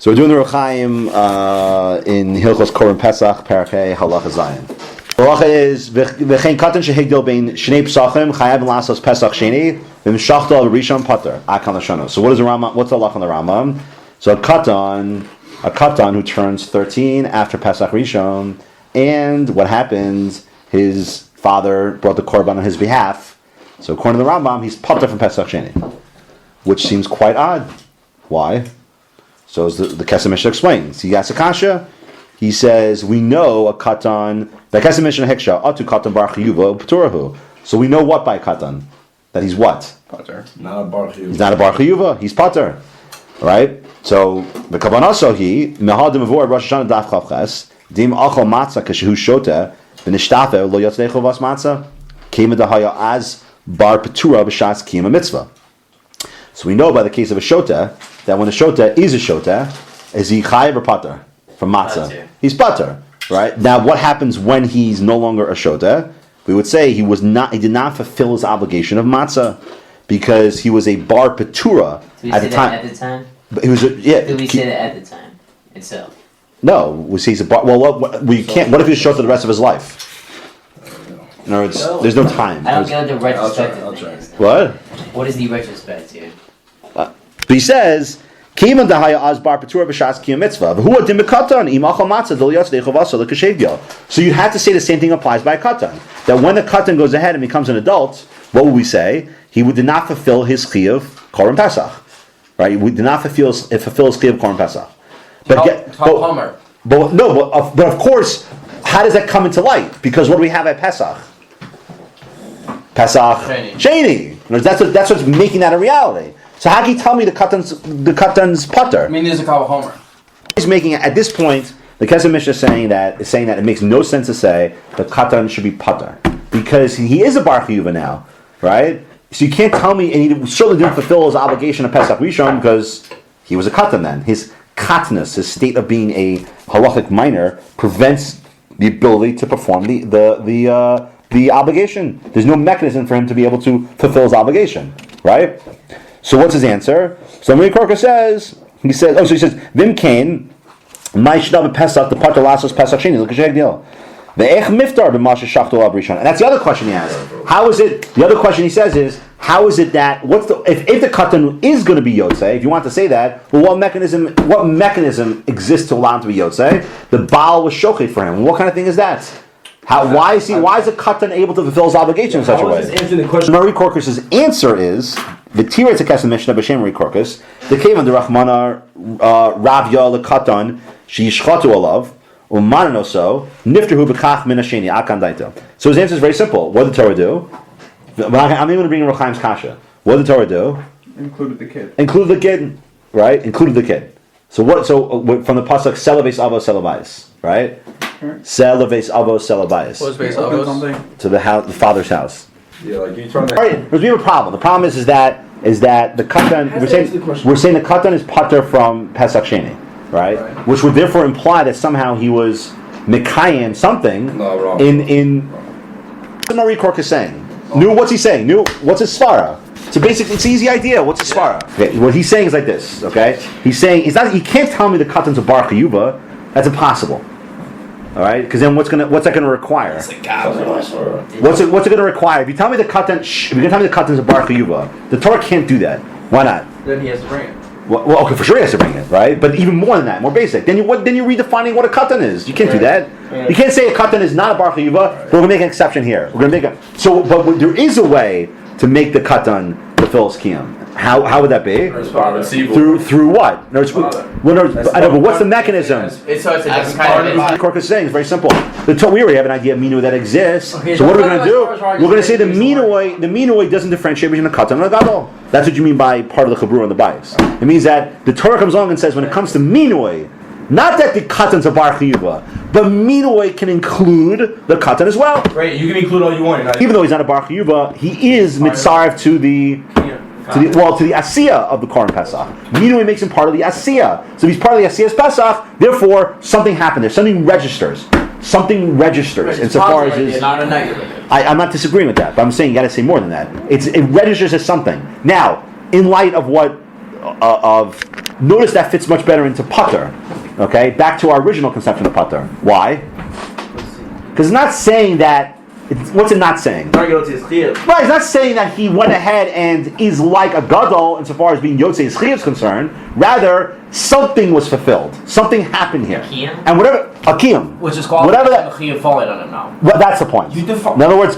So we're doing the Chaim in Hilchos Korban Pesach, Parakeh Halacha Zayin. Halacha is v'chein katan shehigdil bein shnei pesachim chayav lasos Pesach sheni v'mishachto al rishon pater akam l'shonos. So what is the Rambam? What's the halacha in the Rambam? So a katan who turns 13 after Pesach Rishon, and what happens? His father brought the Korban on his behalf. So according to the Rambam, he's pater from Pesach sheni, which seems quite odd. Why? So as the Kesef Mishnah explains, he asks a kasha. He says, we know a katan, the Kesef Mishnah heksha, atu katan bar chiyuva p'turahu. So we know what by katan? That he's what? Pater. Not a bar chiyuva. He's not a bar chiyuva, he's pater. Right? So, the kavanah sohi, mehadim avor Rosh Hashanah daf chavches, dim achol matzah kashehu shota, v'nishtafe lo yotzei chovas matzah, kema dahaya az bar p'tura b'shas kiyama mitzvah. So we know by the case of a shota, that when a shota is a shota, is he chayiv or pater from matzah? He's pater, right? Now, what happens when he's no longer a shota? We would say he did not fulfill his obligation of matzah because he was a bar patura at the time. At the time, but he was Did we say that at the time itself? No, we say he's a bar. Well, we can't. What if he's shota the rest of his life? No, there's no time. I don't get the retrospective thing. What? What is the retrospect here? But he says, "Kiman dahaya az bar patur b'shas kiyam mitzvah v'hu adim b'katan imachal matzah dol yatzdei chavasa l'kashevyo." So you'd have to say the same thing applies by a katan. That when the katan goes ahead and becomes an adult, what would we say? He did not fulfill his chiyuv Korban Pesach, right? We did not fulfill his chiyuv Korban Pesach. But of course, how does that come into light? Because what do we have at Pesach? Pesach Sheni. That's what's making that a reality. So how can you tell me the katan's pater? I mean, there's a kal homer. He's making it at this point. The Kesef Mishnah is saying that it makes no sense to say the katan should be pater because he is a bar chiyuva now, right? So you can't tell me, and he certainly didn't fulfill his obligation of Pesach Rishon because he was a katan then. His katnus, his state of being a halachic minor, prevents the ability to perform the obligation. There's no mechanism for him to be able to fulfill his obligation, right? So what's his answer? So Mary Korka says, Vim Kain, my shnav Pesach, the part of lasos Pesach Sheni, look at the deal. The ech miftar b'masha shachto al rishon. And that's the other question he has. How is it? The other question he says is, how is it that if the katan is going to be yotzei? If you want to say that, well, what mechanism exists to allow him to be yotzei? The Baal was shochet for him. What kind of thing is that? Why is the katan able to fulfill his obligation in such a way? Mary Korkus' answer is the Tirei Tekes Mishnah b'Shem Mary Korkus. The Kevan the Rachmana Ravya lekatan sheishchatu alav umananoso nifterhu b'kach min hasheni akan daita. So his answer is very simple. What did the Torah do? I'm even going to bring in Rechaim's kasha. What did the Torah do? Included the kid. Included the kid, right? Included the kid. So what? So from the pasuk selaves avos selabayis, right? Selaves avos selabayis. What's base avos? To the house, the father's house. Yeah, like you trying to. All right, we have a problem. The problem is that the katan. We're saying the katan is pater from Pesach Sheni, right? Which would therefore imply that somehow he was mekayim something. No, wrong. In what Marie Kork is saying. What's he saying? What's his svara? So basically, it's an easy idea. What's his svara? Okay, what he's saying is like this. Okay, he's saying he can't tell me the katan's a bar chiyuva. That's impossible. All right, because then what's that going to require? What's it going to require? If you tell me the katan's a bar chiyuva, the Torah can't do that. Why not? Then he has to bring it. Well, okay, for sure he has to bring it, right? But even more than that, more basic. Then you're redefining what a katan is. You can't do that. Yeah. You can't say a katan is not a bar chiyuva, but we're going to make an exception here. We're going to make but there is a way to make the katan fulfill his kiyam. How would that be? Through what? I know, but what's the mechanism? It's kind of Kork is saying it's very simple. We already have an idea of minui that exists. Okay, so what are we going to do? We're going to say the minui doesn't differentiate between a katan and a gadol. That's what you mean by part of the chabur and the bias. It means that the Torah comes along and says when it comes to minui, not that the katan's a bar chiyuva, but minui can include the katan as well. Right, you can include all you want. Even though he's not a bar chiyuva, he is mitzaref to the asiyah of the Korban Pesach. Minui makes him part of the asiyah. So if he's part of the asiyah's Pesach, therefore something happened there. Something registers. Insofar as his. I'm not disagreeing with that, but I'm saying you got to say more than that. It registers as something. Now, in light of what notice that fits much better into putter. Okay, back to our original conception of putter. Why? Because it's not saying that. What's it not saying? Right, it's not saying that he went ahead and is like a gadol insofar as being Yotzei Zchiyah is concerned. Rather, something was fulfilled. Something happened here. And whatever Akiyam, which is called whatever that falling on him now. Well, that's the point. In other words,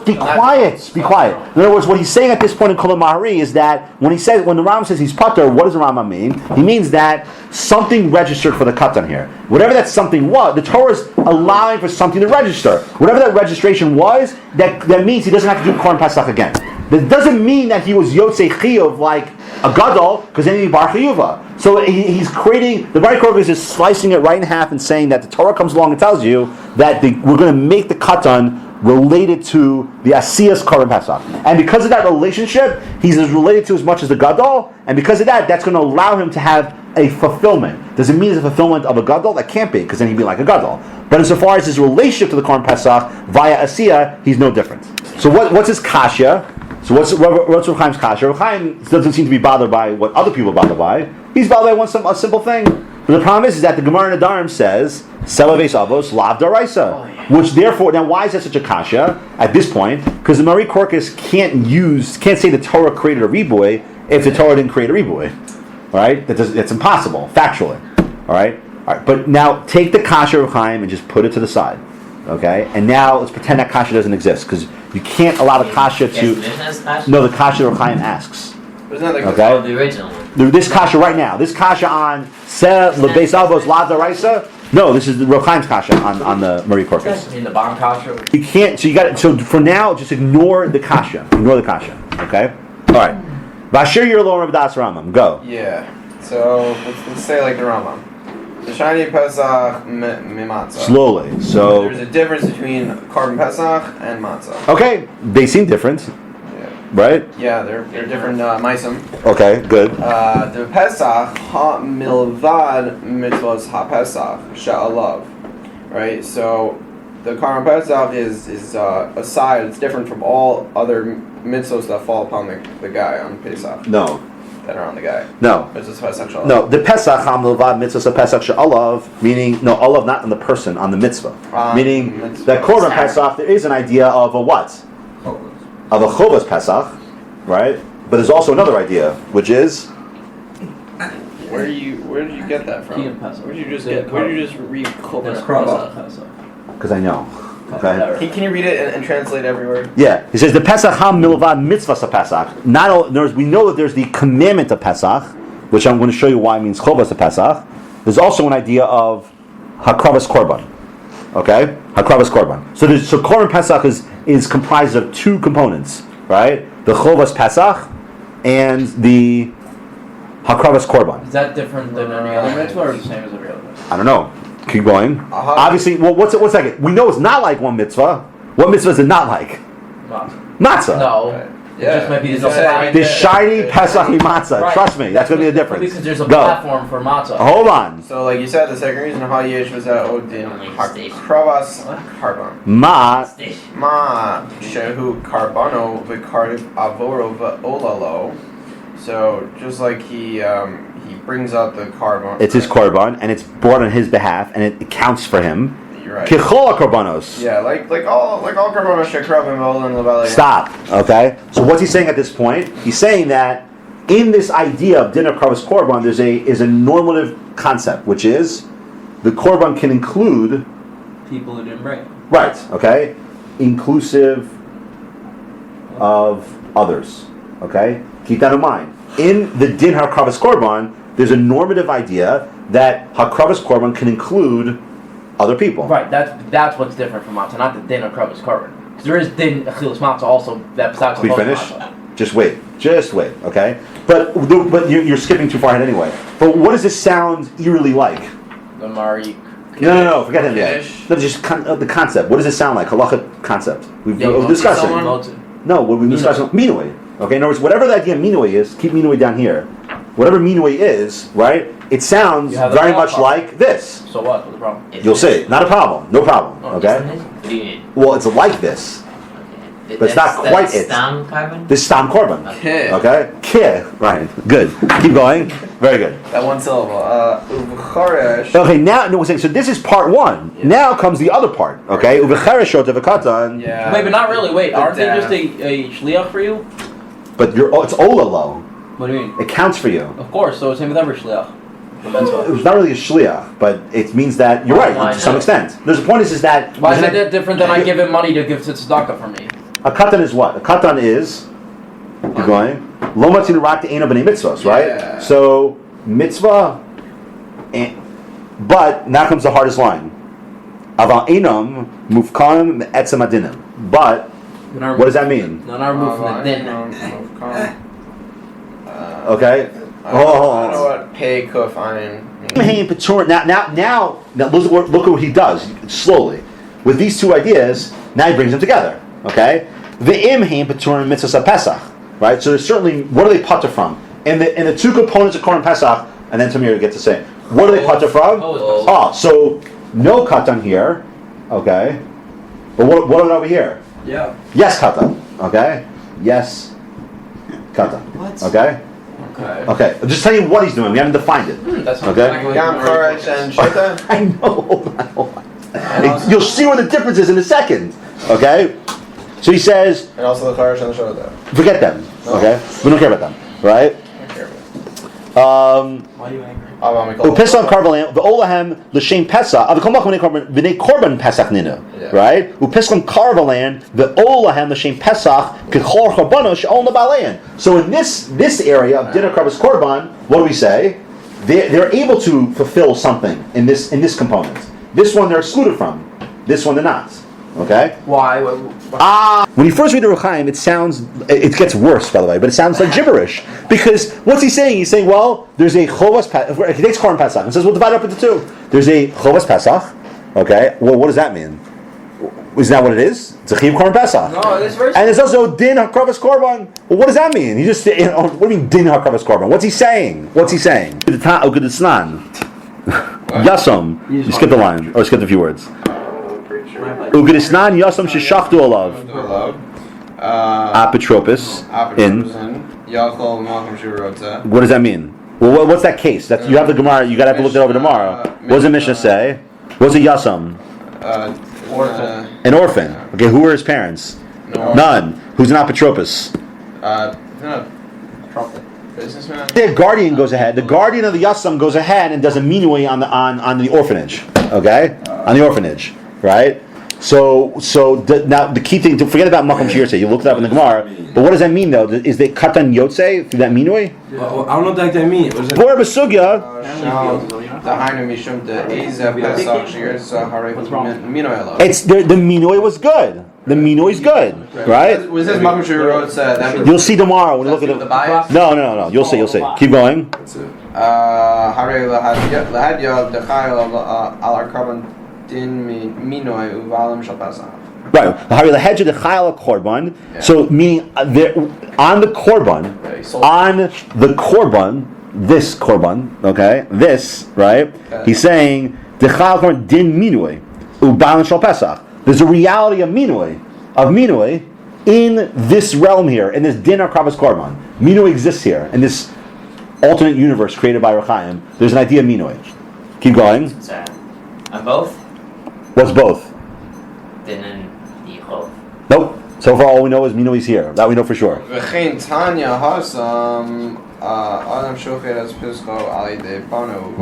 be quiet. Be quiet. In other words, what he's saying at this point in Kol Mahari is that when the Ram says he's patur, what does the Rambam mean? He means that something registered for the katan here. Whatever that something was, the Torah is allowing for something to register. Whatever that registration was, that means he doesn't have to do Korban Pesach again. That doesn't mean that he was Yotzei Chiyuv like a gadol, because then he'd be bar chiyuva. So he's creating, the Bari Korban is slicing it right in half and saying that the Torah comes along and tells you that we're going to make the katan related to the Asiyas Korban Pesach. And because of that relationship, he's as related to as much as the gadol, and because of that, that's going to allow him to have a fulfillment. Does it mean it's a fulfillment of a gadol? That can't be, because then he'd be like a gadol. But insofar as his relationship to the Korban Pesach via Asiyah, he's no different. So what's his kasha? So what's Rav Chaim's kasha? Rav Chaim doesn't seem to be bothered by what other people bother by. He's bothered by a simple thing. But the problem is that the Gemara in Nedarim says Selaves Avos Lav Daraisa, which therefore, now why is that such a kasha at this point? Because the Mari Korkus can't say the Torah created a riboy if the Torah didn't create a riboy. All right, that's impossible factually. All right. But now take the kasha of Chaim and just put it to the side. Okay, and now let's pretend that kasha doesn't exist, because you can't allow the kasha to. No, the kasha of Chaim asks. Okay, the original one. This kasha right now, this kasha on Se Lebeis Avos Lav Daraisa. No, this is the Rav Chaim's kasha on the Mari Korkus. In the bottom kasha. You can't. So you got. So for now, just ignore the kasha. Ignore the kasha. Okay. All right. Vashir Yerlo Rav Das Rambam. Go. Yeah. So let's say like the Rambam. The shiny Pesach mimatzah. Slowly. So there's a difference between Korban Pesach and matzah. Okay, they seem different. Yeah. Right? Yeah, they're different maisim. Okay, good. The Pesach ha milvad mitzvos ha Pesach sha'alav. Right. So the Korban Pesach is aside. It's different from all other mitzvos that fall upon the guy on Pesach. No. That are on the guy. No. Mitzvos Pesach sha'alav. No, the Pesach ham milvad mitzvos Pesach sha'alav, meaning no olav not on the person, on the mitzvah. Meaning that Korban Pesach there is an idea of a what? Of a Chovas Pesach, right? But there's also another idea, which is Where did you get that from? Where did you just read Korban Pesach? because I know. Okay. Can you read it and translate everywhere? Yeah, he says the Pesach ham milvad mitzvah Pesach. Not all, we know that there's the commandment of Pesach, which I'm going to show you why it means Chovas Pesach. There's also an idea of Hakravas Korban. Okay, Hakravas Korban. So Korban Pesach is comprised of two components, right? The Chovas Pesach and the Hakravas Korban. Is that different than any other mitzvah, or the same as every other mitzvah? I don't know. Keep going. Obviously, well, what's that? We know it's not like one mitzvah. What mitzvah is it not like? Matzah. No. Right. It just might be the shiny Pesach matzah. Right. Trust me, that's going to be the difference. Because there's a platform for matzah. Hold on. So, like you said, the second reason how Yesh was at Odin Kravas Karban. Ma Shehu Karbano Vikardiv Avoro Olalo. So just like he brings out the Korban. It's his Korban, and it's brought on his behalf, and it counts for him. You're right. Kichol Korbanos. Yeah, like all Korbanos Shekravim Olin Lavali. Stop. Okay. So what's he saying at this point? He's saying that in this idea of dinner Kravas Korban, is a normative concept, which is the Korban can include people who didn't bring it. Right. Okay. Inclusive of others. Okay. Keep that in mind. In the Din HaKravas Korban, there's a normative idea that HaKravas Korban can include other people. Right, that's what's different from matzah, not the din of Korban Korban. Because there is din achilas matzah also that besides. We finish? Just wait, okay? But you're skipping too far ahead anyway. But what does this sound eerily like? The Mari. No, forget him yet. No, just the concept. What does it sound like? Halacha concept. We've discussed it. No, what we discussed Minui. Okay, in other words, whatever the idea of Minui is, keep Minui down here. Whatever Minui is, right? It sounds very much like this. So what? What's the problem? You'll see. Not a problem. No problem. Okay? What do you mean? Well, it's like this. but it's not quite it. Stam Korban? This is Stam Korban. Keh. Okay? Keh. Right. Good. Keep going. Very good. That one syllable. Uvechoresh. Okay, now, no, so this is part one. Yeah. Now comes the other part. Okay? Uvechereshot v'katan. Yeah. Wait, but not really. Wait, The aren't they dam. just a shliach for you? But it's Ola low. What do you mean? It counts for you. Of course, so same with every shliach. It's not really a shliach, but it means that you're Why right to some not? extent. There's a point is that Why is that different than I give him money to give to tzedakah for me? a katan is what? A katan is you're going lo matzinu rak te'ena b'nei mitzvahs, right? Yeah. So mitzvah, but now comes the hardest line. Aval enam mufkanim etzem adinim. But what does that mean? None are removed from the din. Okay. I don't know what pei kuf ayin means. Now, look at what he does slowly. With these two ideas, now he brings them together. Okay, the imheim paturim mitzvahs Pesach, right? So there's certainly what do they putter from? And the two components of Korban Pesach, and then Tamir gets to say what do they putter from? So no katan here, okay. But what are over here? Yeah. Yes katan, okay. Yes katan, What? okay. Okay. Okay, I'm just telling you what he's doing. We haven't defined it. That's not Okay. exactly Yam choresh and shita. I know. Hold on. You'll see where the difference is in a second. Okay? So he says, And also the choresh and the shota. forget them. No. Okay? We don't care about them. Right? I don't care about it. Why are you angry? Upisam karvalam v'olahem l'shem pesach av'kol makom v'nei korban pesach ninu. Yeah. Right? Upisam karvalam v'olahem l'shem pesach k'chor charbano she'ol nabalein. So in this area of dinner karvas korban, what do we say? They're able to fulfill something in this component. This one they're excluded from. This one they're not. Okay? Why? When you first read the Chaim, it gets worse, by the way, but it sounds like gibberish. Because what's he saying? He's saying, well, there's a Chovas Pesach. He takes Korban Pesach and says, we'll divide it up into two. There's a Chovas Pesach. Okay? Well, what does that mean? Isn't that what it is? It's a Chiv Korban Pesach. No, it's very. And there's also Din HaKravas Korban. Well, what does that mean? What do you mean Din HaKravas Korban? What's he saying? Yasam. You skip the line, or skip a few words. Ugedisnan Yasam Sheshachtu Olav. Apotropis. In. What does that mean? Well, what's that case? You have the Gemara. You gotta have to look it over tomorrow. What does the Mishnah say? What's a Yasam? An orphan. Okay, who were his parents? None. Who's an apotropis? Businessman. The guardian goes ahead. The guardian of the Yasam goes ahead and does a minui on the orphanage. Okay, on the orphanage, right? So now the key thing to forget about Makom Shir say. You looked it up in the Gemara, but what does that mean though? Is the katan yotze through that minui? I don't know what that means. Bor besugya. It's the minui was good. The minui is good, right? Was this Makom Shirot? That means You'll see tomorrow when you look at the it. bias. No. You'll see. Keep going. Hare lahadya dechayel al korban din minoi uvalim shal Pesach. Right. Hari lahedja the chayil korban. So meaning on the korban, this korban, okay, this right. He's saying the chayil korban din minoi uvalim shal Pesach. There's a reality of minoi in this realm here, in this din hakravas korban. Minoi exists here in this alternate universe created by Chaim. There's an idea of minoi. Keep going. Sorry. On both? What's both? Din and Yichov. Nope. So far, all we know is Minoi's here. That we know for sure. V'chein Tanya hasam adam shochet as pischo ali de pano.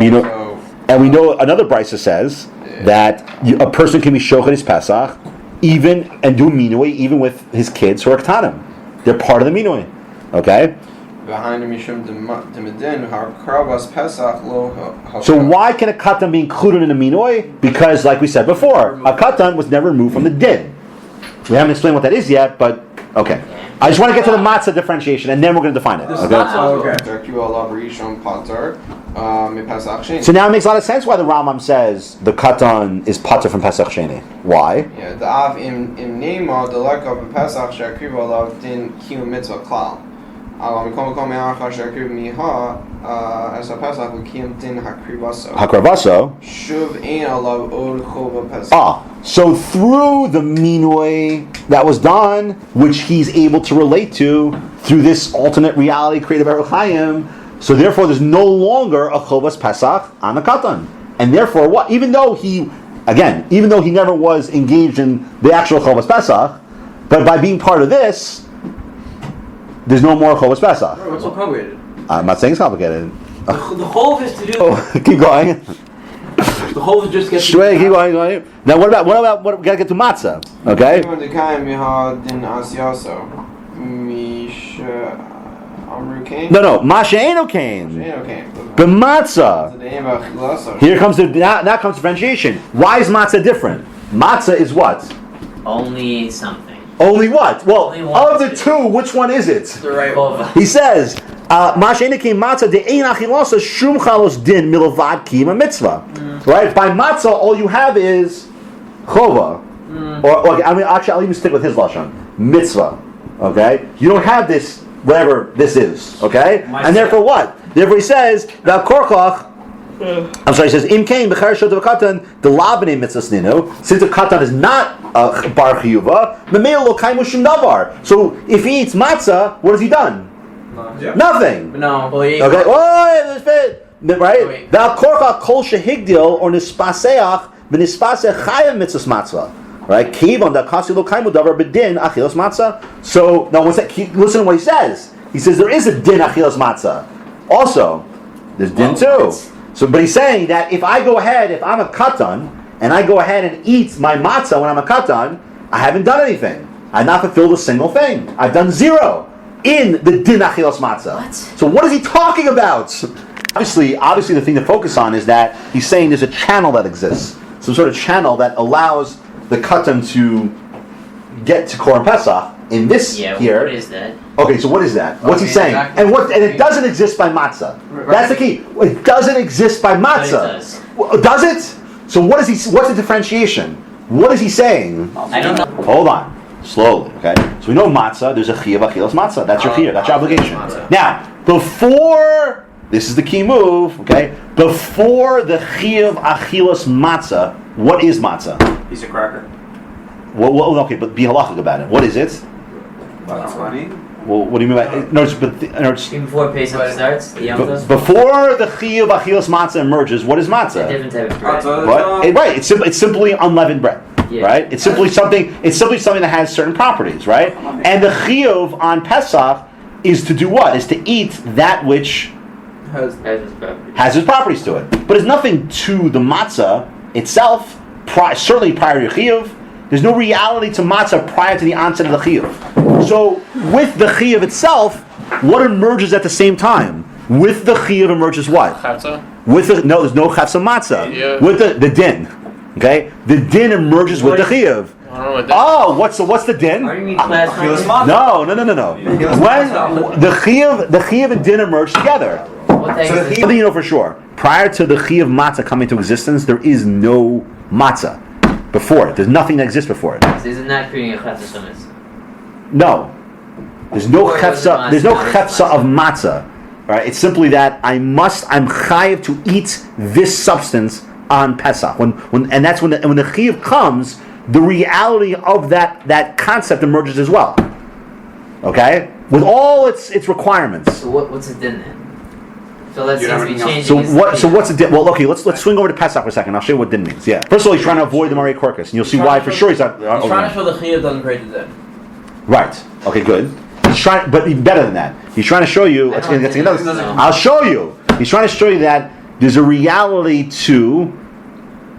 And we know another brisa says that a person can be shochet his Pesach, even and do Minoi, even with his kids who are ktanim. They're part of the Minoi. Okay. So why can a katan be included in a minoi? Because, like we said before, a katan was never removed from the din. We haven't explained what that is yet, but okay. I just want to get to the matzah differentiation, and then we're going to define it. Okay. So now it makes a lot of sense why the Rambam says the katan is pater from Pesach Sheni. Why? Yeah, the av im nema the like of Pesach shakriv olav din kiyum mitzvah klal. as a Pesach l'kiyam din hakrivaso. Hakravaso. Shuv ein alav od chova Pesach. So through the minoi that was done, which he's able to relate to through this alternate reality created by Chaim, so therefore there's no longer a chovas Pesach on the katan. And therefore what? Even though he never was engaged in the actual chovas Pesach, but by being part of this, there's no more chovas Pesach. What's so complicated? I'm not saying it's complicated. The whole is to do. Keep going. The whole is just get. Straight, keep going. Now what about we gotta get to matzah, okay? Even the Chaim yihad din asyaso. Misha amru kain. No, Masha Eno came. But matzah. Here comes now comes differentiation. Why is matzah different? Matzah is what? Only something. Only what? Well, Only one. of the two, which one is it? The right one. He says, Masha Eno came matzah de ein achilasa shum chalos din milavad kiyum mitzvah. Right? By matzah, all you have is chova. I'll even stick with his lashon. Mitzvah. Okay? You don't have this, whatever this is. Okay? And therefore what? Therefore he says, the korkach, he says, Im kain b'char shot of a katan, the labane mitzvah sninu, since a katan is not a bar chiyuva, memeo lo kaimu shum davar. So if he eats matzah, what has he done? Nothing. No, believe. Okay? Oh, right? The korkach kol shehigdil or nispaseach v'nispasech chayim mitzvah matzah. Right? Kivon da kasi lo kaimu davar bedin achilas matzah. So now listen to what he says. He says there is a din achilas matzah. Also, there's din too. So, but he's saying that if I'm a katan, and I go ahead and eat my matzah when I'm a katan, I haven't done anything. I've not fulfilled a single thing. I've done zero in the din achilas matzah. What? So what is he talking about? Obviously, the thing to focus on is that he's saying there's a channel that exists, some sort of channel that allows the katan to get to Korban Pesach. In this here, what is that? Okay, so what is that? What's he saying? Exactly. And it doesn't exist by matzah. That's the key. It doesn't exist by matzah. Does it? So what is he? What's the differentiation? What is he saying? I don't know. Hold on, slowly. Okay. So we know matzah. There's a chiyuv achilas matzah. That's your chiyuv. That's your obligation. Now, before this is the key move. Okay. Before the chiyuv achilas matzah, what is matzah? Piece of cracker. Well, okay, but be halachic about it. What is it? That's funny. Well, what do you mean by Before Pesach starts, the Yom Tov. before the chiyuv achilas matzah emerges? What is A matzah? different type of bread. What? Right. It's simply unleavened bread. Yeah. Right. It's simply something that has certain properties. Right. And the chiyuv on Pesach is to do what? Is to eat that which Has has its properties to it. But there's nothing to the matzah itself. Certainly prior to chiyuv. There's no reality to matzah prior to the onset of the chiyuv. So with the chiyuv itself, what emerges at the same time? With the chiyuv emerges what? Chatzah? There's no chatzah matzah. Yeah. With the din, okay, the din emerges with the chiyuv. I don't know what that Oh, what's the din? Are you mean class? No. When the chiyuv and din emerge together. What the heck is this? Something you know for sure. Prior to the chiyuv matzah coming to existence, there is no matzah before it. There's nothing that exists before it. So isn't that creating a chatzah sumas? No. There's no Or was it chefza. There's no matzah? chefza of matzah. Right? It's simply that I'm chayiv to eat this substance on Pesach. And that's when the chiyuv comes, the reality of that concept emerges as well. Okay? With all its requirements. So what's it din then? So let's You say don't we really know. change. So what's the din? Well, okay, let's swing over to Pesach for a second. I'll show you what din means. Yeah. First of all, he's trying to avoid the Mari Korkus, and you'll see why for sure he's not. He's trying to show the chiyuv doesn't create the din. Right. Okay, good. He's trying, but even better than that. He's trying to show you. I don't think Another. so. I'll show you. He's trying to show you that there's a reality to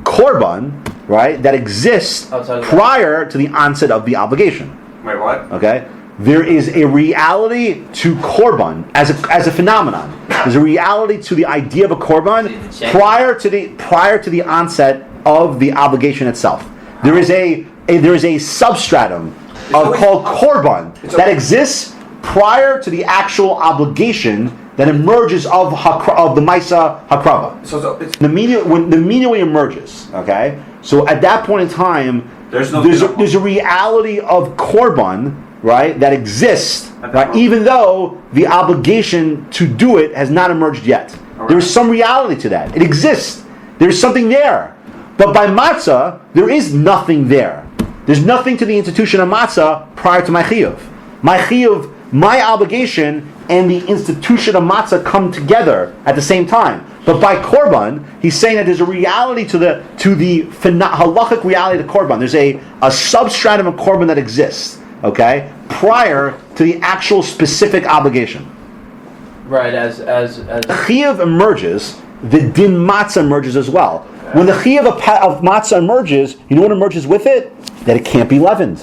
Korban, right, that exists Outside of that. prior to the onset of the obligation. Wait, what? Okay, there is a reality to Korban as a phenomenon. There's a reality to the idea of a Korban prior to the onset of the obligation itself. There is a substratum called Korban that exists prior to the actual obligation that emerges of the Maisa Hakrava. So it's When the immediately emerges, okay? So at that point in time, There's no there's a reality of Korban, right, that exists, right, even though the obligation to do it has not emerged yet. There is some reality to that. It exists. There's something there. But by matzah, there is nothing there. There's nothing to the institution of matzah prior to my chiyuv. My chiyuv, my obligation, and the institution of matzah come together at the same time. But by korban, he's saying that there's a reality to the halachic reality of the korban. There's a substratum of korban that exists, okay, prior to the actual specific obligation. Right, as Chiyuv emerges, the din matzah emerges as well. When the chiyuv of matzah emerges, you know what emerges with it? That it can't be leavened.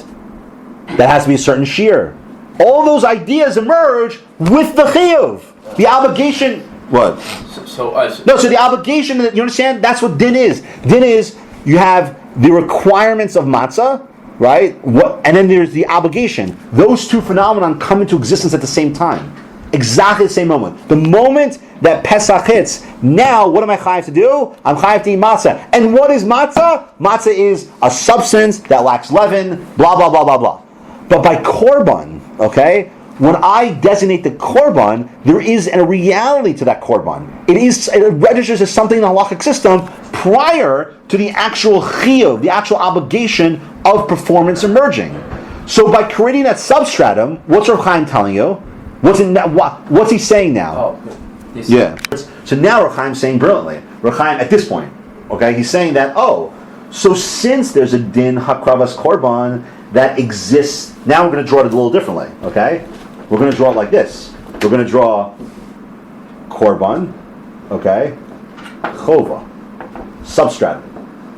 That has to be a certain shear. All those ideas emerge with the chiyuv. The obligation. What? So the obligation. You understand? That's what din is. Din is you have the requirements of matzah, right? And then there's the obligation. Those two phenomena come into existence at the same time. Exactly the same moment. The moment that Pesach hits, now what am I chayav to do? I'm chayav to eat matzah. And what is matzah? Matzah is a substance that lacks leaven, blah, blah, blah, blah, blah. But by korban, okay, when I designate the korban, there is a reality to that korban. It registers as something in the halachic system prior to the actual chiyuv, the actual obligation of performance emerging. So by creating that substratum, what's Rav Chaim telling you? What's he saying now? Yeah. So now Rav Chaim's saying brilliantly. Rav Chaim, at this point, okay, he's saying that, so since there's a din hakravas korban that exists, now we're going to draw it a little differently, okay? We're going to draw it like this. We're going to draw korban, okay, chova, substratum,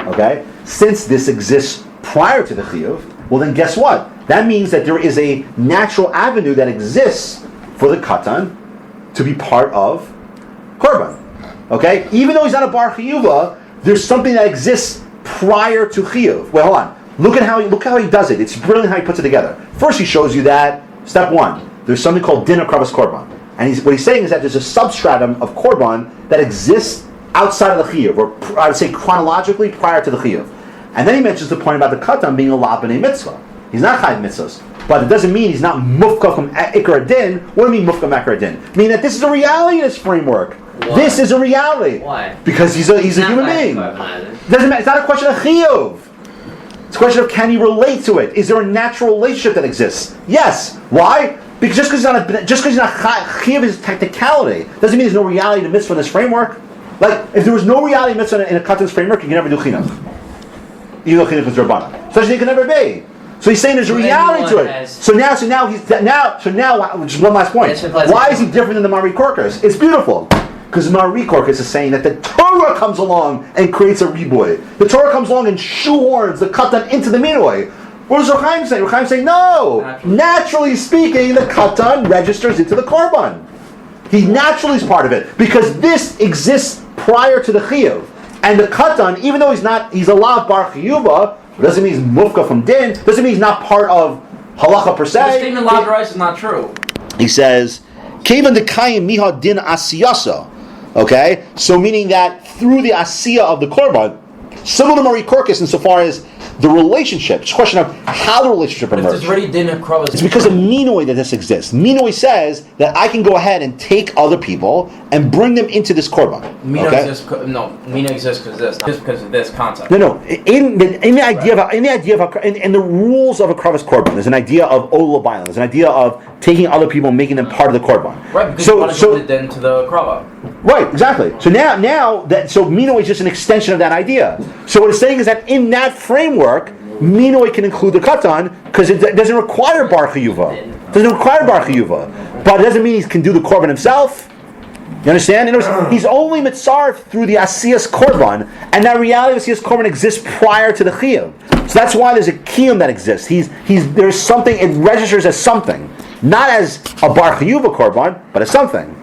okay? Since this exists prior to the chiyuv, well then guess what? That means that there is a natural avenue that exists for the katan to be part of korban. Okay? Even though he's not a bar chiyuva, there's something that exists prior to chiyuv. Well, hold on. Look how he does it. It's brilliant how he puts it together. First, he shows you that step one, there's something called din akravas korban, and what he's saying is that there's a substratum of korban that exists outside of the chiyuv, or I would say chronologically prior to the chiyuv. And then he mentions the point about the katan being a lav b'nei mitzvah. He's not chayiv mitzvahs, but it doesn't mean he's not mufka from ikar din. What do you mean mufka from ikar din? Meaning that this is a reality in his framework. Why? This is a reality. Why? Because he's a human being. It doesn't matter. It's not a question of chiyuv. It's a question of can he relate to it? Is there a natural relationship that exists? Yes. Why? Because just because he's not chiyuv is technicality doesn't mean there's no reality to mitzvah in this framework. Like if there was no reality to mitzvah in a katan's framework, you can never do chinuch. Even though chinuch is rabbanan, such thing can never be. So he's saying there's a reality to it. So now, just one last point. Why is he different than the Mari Korkas? It's beautiful. Because Mari Korkas is saying that the Torah comes along and creates a riboy. The Torah comes along and shoehorns the katan into the minoi. What does Rav Chaim say? Rav Chaim saying, no. Naturally speaking, the katan registers into the korban. He naturally is part of it. Because this exists prior to the chiyuv. And the katan, even though he's a lav bar chiyuva, doesn't mean he's mufka from din, doesn't mean he's not part of halacha per se. The statement lav rice is not true. He says, Kevan dekayim miha din asiyasa. Okay? So meaning that through the asiya of the korban, similar to Mari Korkas insofar as the relationship, it's a question of how the relationship emerges. It's already din akravas. It's because of minoi that this exists. Minoi says that I can go ahead and take other people and bring them into this korban. Mina exists because this, not just because of this concept. No. In the idea of in the rules of a kravas korban, there's an idea of ola bailan. There's an idea of taking other people and making them part of the korban. Right, because you want to build it then to the krava. Right, exactly. So now minoi is just an extension of that idea. So what it's saying is that in that framework, minoi can include the katan because it doesn't require bar chiyuva. It doesn't require bar chiyuva, but it doesn't mean he can do the korban himself. You understand? In other words, he's only mitzaref through the asiyas korban, and that reality of asiyas korban exists prior to the chiyuv. So that's why there's a kiyum that exists. There's something. It registers as something, not as a bar chiyuva korban, but as something.